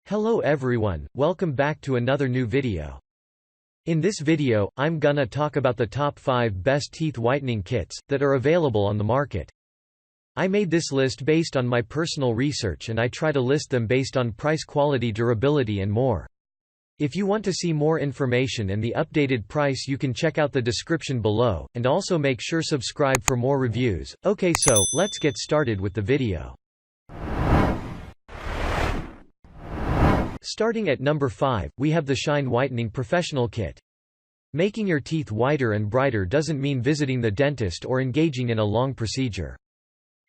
Hello everyone, welcome back to another new video. In this video, I'm gonna talk about the top 5 best teeth whitening kits that are available on the market. I made this list based on my personal research and I try to list them based on price, quality, durability and more. If you want to see more information and the updated price, you can check out the description below, and also make sure subscribe for more reviews. Okay, so let's get started with the video. Starting at number 5, we have the Shine Whitening Professional Kit. Making your teeth whiter and brighter doesn't mean visiting the dentist or engaging in a long procedure.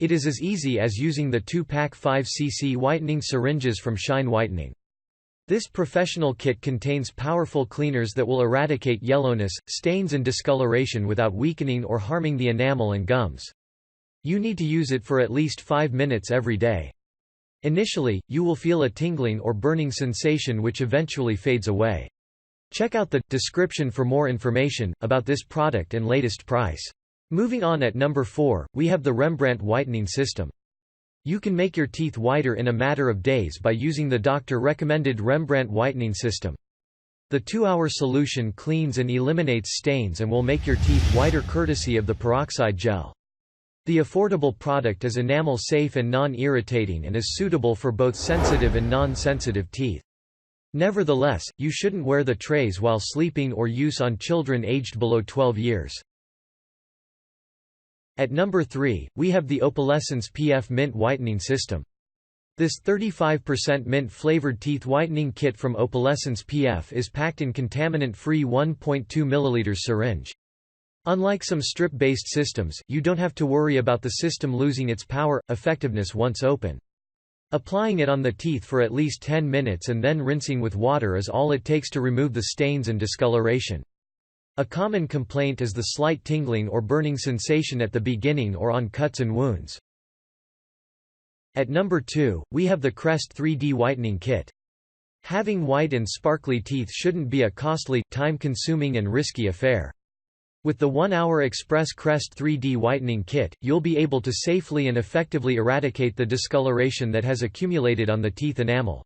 It is as easy as using the 2-pack 5cc whitening syringes from Shine Whitening. This professional kit contains powerful cleaners that will eradicate yellowness, stains and discoloration without weakening or harming the enamel and gums. You need to use it for at least 5 minutes every day. Initially, you will feel a tingling or burning sensation which eventually fades away. Check out the description for more information about this product and latest price. Moving on, at number 4, we have the Rembrandt Whitening System. You can make your teeth whiter in a matter of days by using the doctor-recommended Rembrandt Whitening System. The 2-hour solution cleans and eliminates stains and will make your teeth whiter courtesy of the peroxide gel. The affordable product is enamel safe and non-irritating and is suitable for both sensitive and non-sensitive teeth. Nevertheless, you shouldn't wear the trays while sleeping or use on children aged below 12 years. At number 3, we have the Opalescence PF Mint Whitening System. This 35% mint-flavored teeth whitening kit from Opalescence PF is packed in contaminant-free 1.2 ml syringe. Unlike some strip-based systems, you don't have to worry about the system losing its effectiveness once open. Applying it on the teeth for at least 10 minutes and then rinsing with water is all it takes to remove the stains and discoloration. A common complaint is the slight tingling or burning sensation at the beginning or on cuts and wounds. At number 2, we have the Crest 3D Whitening Kit. Having white and sparkly teeth shouldn't be a costly, time-consuming and risky affair. With the 1-hour Express Crest 3D Whitening Kit, you'll be able to safely and effectively eradicate the discoloration that has accumulated on the teeth enamel.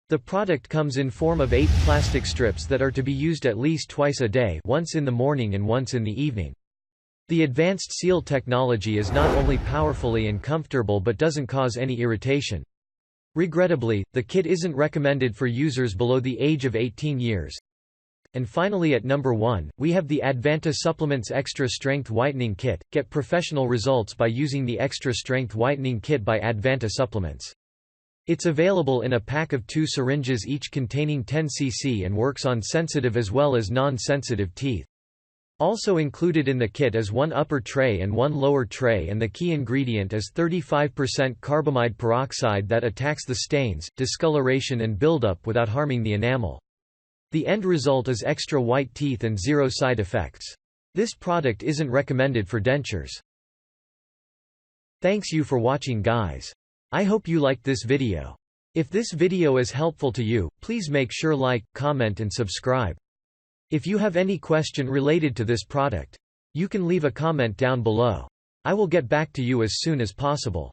The product comes in form of 8 plastic strips that are to be used at least twice a day, once in the morning and once in the evening. The advanced seal technology is not only powerfully and comfortable but doesn't cause any irritation. Regrettably, the kit isn't recommended for users below the age of 18 years. And finally, at number 1, we have the Advanta Supplements Extra Strength Whitening Kit. Get professional results by using the Extra Strength Whitening Kit by Advanta Supplements. It's available in a pack of 2 syringes each containing 10 cc and works on sensitive as well as non-sensitive teeth. Also included in the kit is 1 upper tray and 1 lower tray, and the key ingredient is 35% carbamide peroxide that attacks the stains, discoloration and buildup without harming the enamel. The end result is extra white teeth and 0 side effects. This product isn't recommended for dentures. Thanks you for watching, guys. I hope you liked this video. If this video is helpful to you, please make sure like, comment and subscribe. If you have any question related to this product, you can leave a comment down below. I will get back to you as soon as possible.